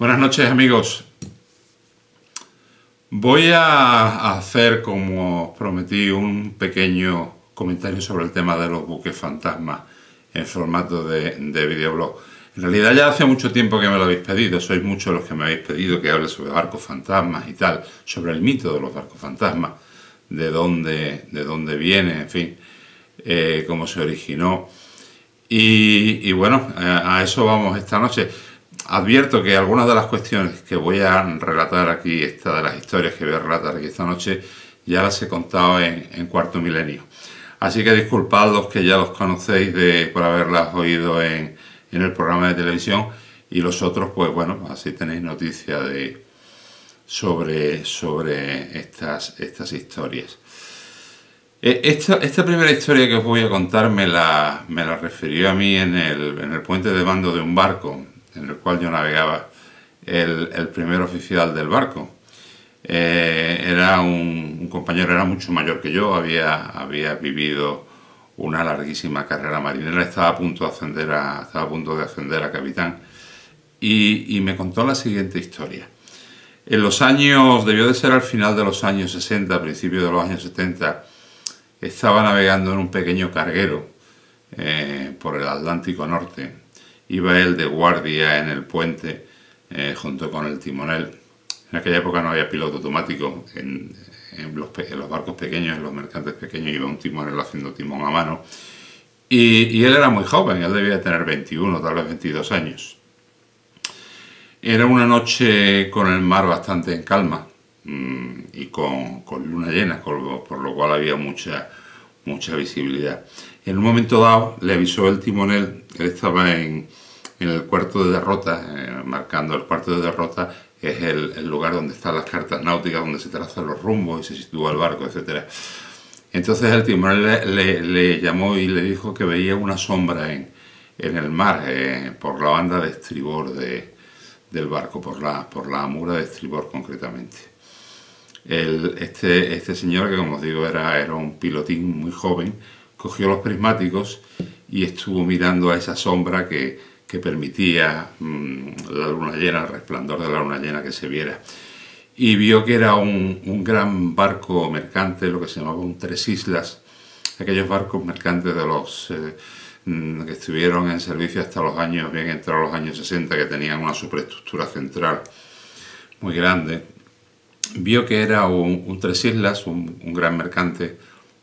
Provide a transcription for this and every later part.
Buenas noches, amigos. Voy a hacer, como prometí, un pequeño comentario sobre el tema de los buques fantasmas en formato de videoblog. En realidad ya hace mucho tiempo que me lo habéis pedido, sois muchos los que me habéis pedido que hable sobre barcos fantasmas y tal, sobre el mito de los barcos fantasmas, de dónde viene, en fin, cómo se originó. Y bueno, a eso vamos esta noche. Advierto que algunas de las cuestiones que voy a relatar aquí, de las historias que voy a relatar aquí esta noche, ya las he contado en Cuarto Milenio. Así que disculpad los que ya los conocéis por haberlas oído en el programa de televisión, y los otros, pues bueno, así tenéis noticia sobre estas historias. Esta primera historia que os voy a contar me la refirió a mí en el puente de mando de un barco en el cual yo navegaba, el primer oficial del barco. Era un compañero, era mucho mayor que yo, había vivido una larguísima carrera marinera, estaba a punto de ascender a capitán, y me contó la siguiente historia. En los años, debió de ser al final de los años 60, a principios de los años 70, estaba navegando en un pequeño carguero por el Atlántico Norte. Iba él de guardia en el puente junto con el timonel. En aquella época no había piloto automático. En los barcos pequeños, en los mercantes pequeños, iba un timonel haciendo timón a mano. Y él era muy joven, él debía tener 21, tal vez 22 años. Era una noche con el mar bastante en calma y con luna llena, por lo cual había mucha visibilidad. En un momento dado le avisó el timonel, él estaba en el cuarto de derrota, marcando el cuarto de derrota, es el lugar donde están las cartas náuticas, donde se trazan los rumbos y se sitúa el barco, etc. Entonces el timonel le llamó y le dijo que veía una sombra en el mar, por la banda de estribor del barco, por la amura de estribor concretamente. Este señor, que como os digo era un pilotín muy joven, cogió los prismáticos y estuvo mirando a esa sombra que permitía la luna llena, el resplandor de la luna llena, que se viera. Y vio que era un gran barco mercante, lo que se llamaba un tres islas, aquellos barcos mercantes de los que estuvieron en servicio hasta los años, bien entrados los años 60, que tenían una superestructura central muy grande. Vio que era un tres islas, un gran mercante,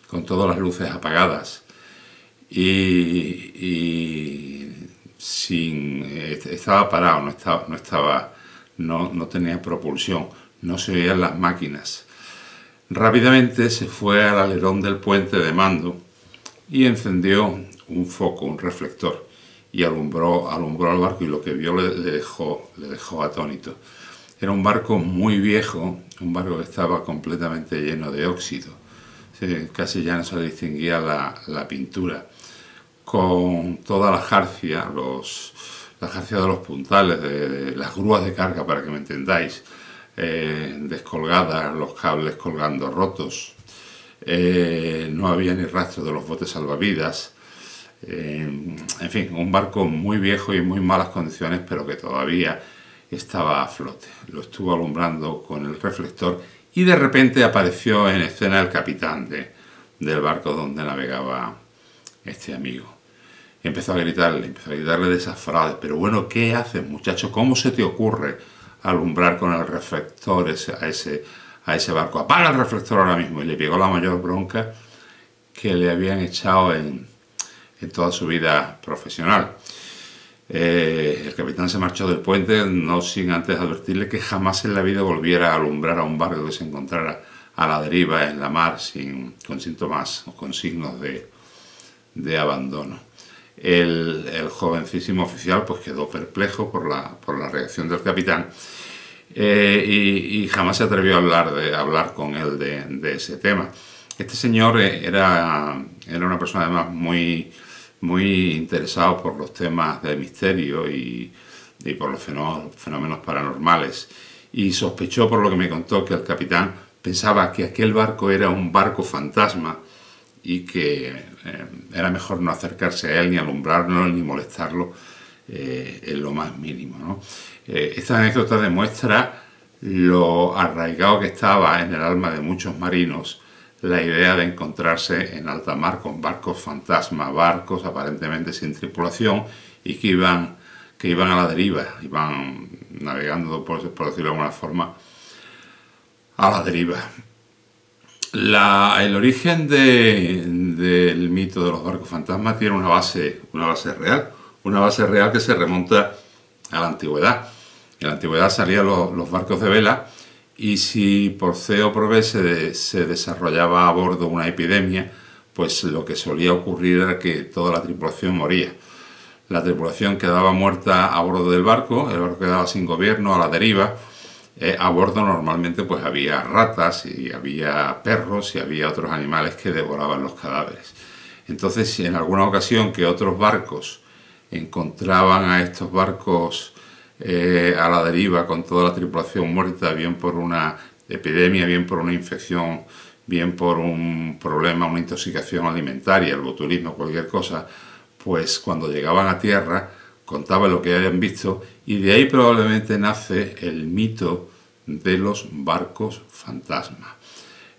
con todas las luces apagadas estaba parado, no tenía propulsión, no se veían las máquinas. Rápidamente se fue al alerón del puente de mando y encendió un foco, un reflector, y alumbró al barco, y lo que vio le dejó atónito. Era un barco muy viejo, un barco que estaba completamente lleno de óxido. Casi ya no se le distinguía la pintura, con toda la jarcia de los puntales, de las grúas de carga, para que me entendáis, descolgadas, los cables colgando rotos. No había ni rastro de los botes salvavidas. En fin, un barco muy viejo y en muy malas condiciones, pero que todavía estaba a flote. Lo estuvo alumbrando con el reflector y de repente apareció en escena el capitán del barco donde navegaba este amigo. Empezó a gritarle desaforado: pero bueno, ¿qué haces, muchacho? ¿Cómo se te ocurre alumbrar con el reflector a ese barco? ¡Apaga el reflector ahora mismo! Y le pegó la mayor bronca que le habían echado en toda su vida profesional. El capitán se marchó del puente, no sin antes advertirle que jamás en la vida volviera a alumbrar a un barco que se encontrara a la deriva en la mar, con síntomas o con signos de abandono. El jovencísimo oficial pues quedó perplejo por la reacción del capitán, y jamás se atrevió a hablar con él de ese tema. Este señor era una persona además muy interesado por los temas de misterio y por los fenómenos paranormales, y sospechó, por lo que me contó, que el capitán pensaba que aquel barco era un barco fantasma y que era mejor no acercarse a él, ni alumbrarlo, ni molestarlo, en lo más mínimo, ¿no? Esta anécdota demuestra lo arraigado que estaba en el alma de muchos marinos la idea de encontrarse en alta mar con barcos fantasma, barcos aparentemente sin tripulación y que iban a la deriva, iban navegando, por decirlo de alguna forma, a la deriva. El origen del mito de los barcos fantasmas tiene una base real que se remonta a la antigüedad. En la antigüedad salían los barcos de vela y si por C o por B se desarrollaba a bordo una epidemia, pues lo que solía ocurrir era que toda la tripulación moría. La tripulación quedaba muerta a bordo del barco, el barco quedaba sin gobierno, a la deriva. A bordo normalmente pues había ratas y había perros y había otros animales que devoraban los cadáveres. Entonces, si en alguna ocasión que otros barcos encontraban a estos barcos a la deriva con toda la tripulación muerta, bien por una epidemia, bien por una infección, bien por un problema, una intoxicación alimentaria, el botulismo, cualquier cosa, pues cuando llegaban a tierra contaban lo que habían visto y de ahí probablemente nace el mito de los barcos fantasma.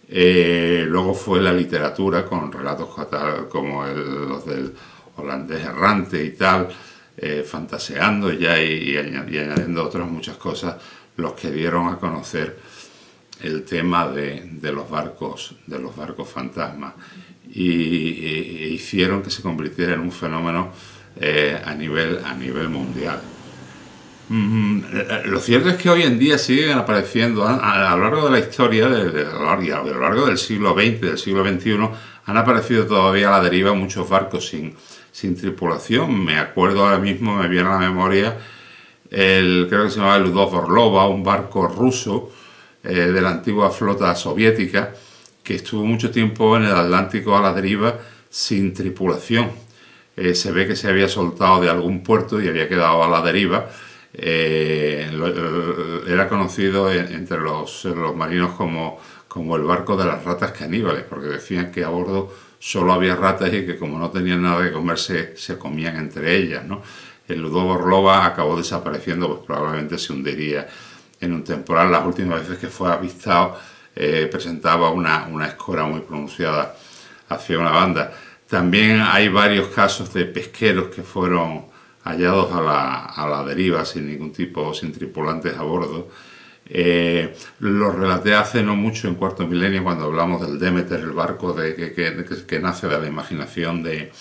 Luego fue la literatura con relatos como los del holandés errante y tal, fantaseando ya y añadiendo otras muchas cosas, los que dieron a conocer el tema de los barcos fantasma y hicieron que se convirtiera en un fenómeno a nivel mundial. Lo cierto es que hoy en día siguen apareciendo a lo largo de la historia, a lo largo del siglo XX, del siglo XXI, han aparecido todavía a la deriva muchos barcos sin tripulación. Me acuerdo ahora mismo, me viene a la memoria, creo que se llamaba el Ludov Orlova, un barco ruso de la antigua flota soviética que estuvo mucho tiempo en el Atlántico a la deriva sin tripulación. Se ve que se había soltado de algún puerto y había quedado a la deriva. Era conocido entre los marinos como el barco de las ratas caníbales, porque decían que a bordo solo había ratas y que como no tenían nada que comer se comían entre ellas, ¿no? El Ludov Orlova acabó desapareciendo, pues probablemente se hundiría en un temporal. Las últimas veces que fue avistado presentaba una escora muy pronunciada hacia una banda. También hay varios casos de pesqueros que fueron hallados a la deriva sin tripulantes a bordo. Lo relaté hace no mucho, en Cuarto Milenio, cuando hablamos del Demeter, el barco que nace de la imaginación de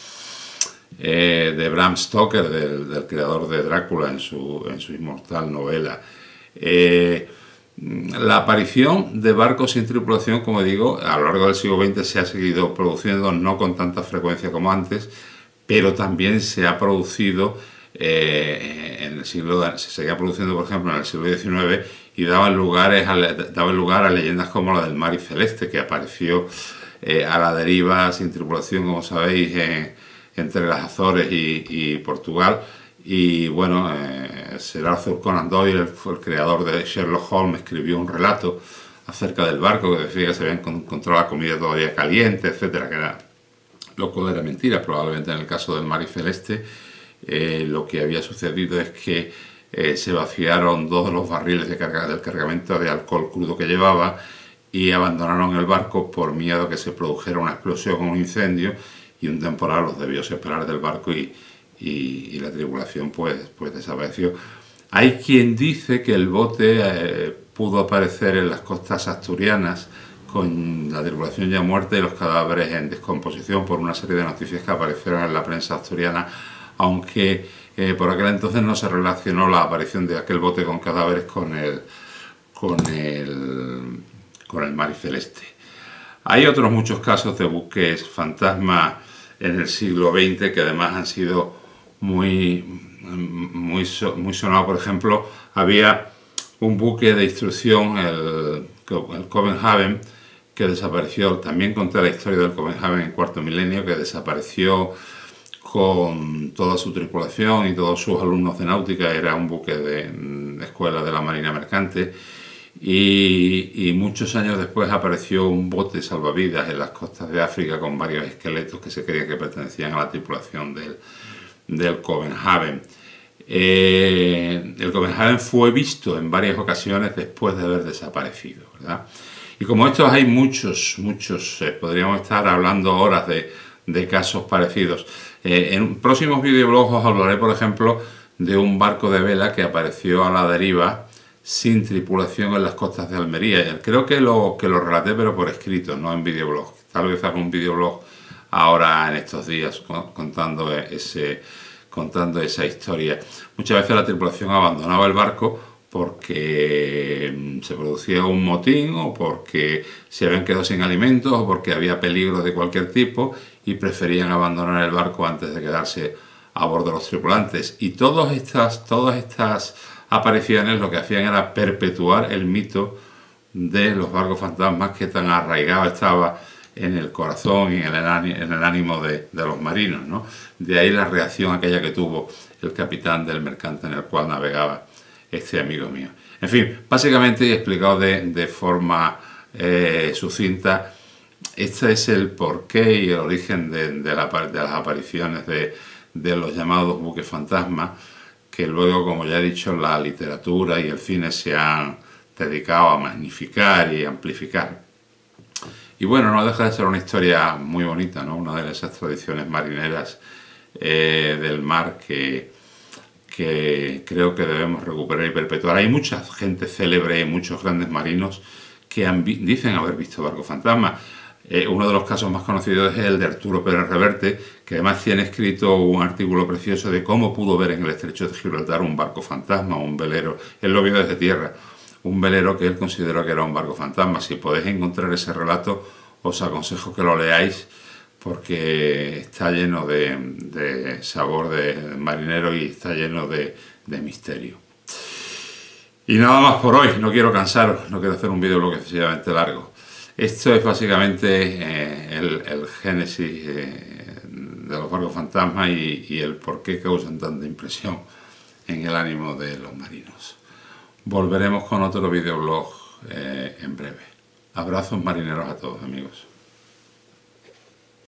Bram Stoker, del creador de Drácula en su inmortal novela. La aparición de barcos sin tripulación, como digo, a lo largo del siglo XX se ha seguido produciendo, no con tanta frecuencia como antes, pero también se ha producido se seguía produciendo, por ejemplo, en el siglo XIX y daban lugar a leyendas como la del Mari Celeste, que apareció a la deriva sin tripulación, como sabéis, entre las Azores y Portugal. Y bueno, Sir Arthur Conan Doyle, fue el creador de Sherlock Holmes, escribió un relato acerca del barco que decía que se había encontrado la comida todavía caliente, etcétera, que era, lo cual era mentira. Probablemente en el caso del Mari Celeste lo que había sucedido es que se vaciaron 2 de los barriles del cargamento de alcohol crudo que llevaba y abandonaron el barco por miedo a que se produjera una explosión o un incendio, y un temporal los debió separar del barco y la tripulación pues desapareció. Hay quien dice que el bote pudo aparecer en las costas asturianas con la tripulación ya muerta y los cadáveres en descomposición, por una serie de noticias que aparecieron en la prensa asturiana, aunque por aquel entonces no se relacionó la aparición de aquel bote con cadáveres con el Mari Celeste. Hay otros muchos casos de buques fantasma en el siglo XX que además han sido muy sonados. Por ejemplo, había un buque de instrucción, el Copenhagen, que desapareció. También conté la historia del Copenhagen en Cuarto Milenio, que desapareció con toda su tripulación y todos sus alumnos de náutica. Era un buque de escuela de la Marina Mercante. Y muchos años después apareció un bote salvavidas en las costas de África con varios esqueletos que se creía que pertenecían a la tripulación del Copenhagen. El Copenhagen fue visto en varias ocasiones después de haber desaparecido, ¿verdad? Y como estos hay muchos, podríamos estar hablando horas de casos parecidos. En próximos videoblogs os hablaré, por ejemplo, de un barco de vela que apareció a la deriva sin tripulación en las costas de Almería. Creo que lo relaté, pero por escrito, no en videoblog. Tal vez haga un videoblog ahora en estos días contando esa historia. Muchas veces la tripulación abandonaba el barco porque se producía un motín o porque se habían quedado sin alimentos o porque había peligro de cualquier tipo y preferían abandonar el barco antes de quedarse a bordo los tripulantes. Y todas estas apariciones lo que hacían era perpetuar el mito de los barcos fantasmas que tan arraigado estaba en el corazón y en el ánimo de los marinos, ¿no? De ahí la reacción aquella que tuvo el capitán del mercante en el cual navegaba este amigo mío. En fin, básicamente y explicado de forma sucinta, este es el porqué y el origen de las apariciones de los llamados buques fantasmas, que luego, como ya he dicho, la literatura y el cine se han dedicado a magnificar y amplificar. Y bueno, no deja de ser una historia muy bonita, ¿no? Una de esas tradiciones marineras del mar que creo que debemos recuperar y perpetuar. Hay mucha gente célebre, muchos grandes marinos que dicen haber visto barcos fantasmas. Uno de los casos más conocidos es el de Arturo Pérez Reverte, que además tiene escrito un artículo precioso de cómo pudo ver en el estrecho de Gibraltar un barco fantasma, un velero. Él lo vio desde tierra, un velero que él consideró que era un barco fantasma. Si podéis encontrar ese relato, os aconsejo que lo leáis porque está lleno de sabor de marinero y está lleno de misterio. Y nada más por hoy, no quiero cansaros, no quiero hacer un vídeo excesivamente largo. Esto es básicamente el génesis de los barcos fantasmas y el por qué causan tanta impresión en el ánimo de los marinos. Volveremos con otro videoblog en breve. Abrazos marineros a todos, amigos.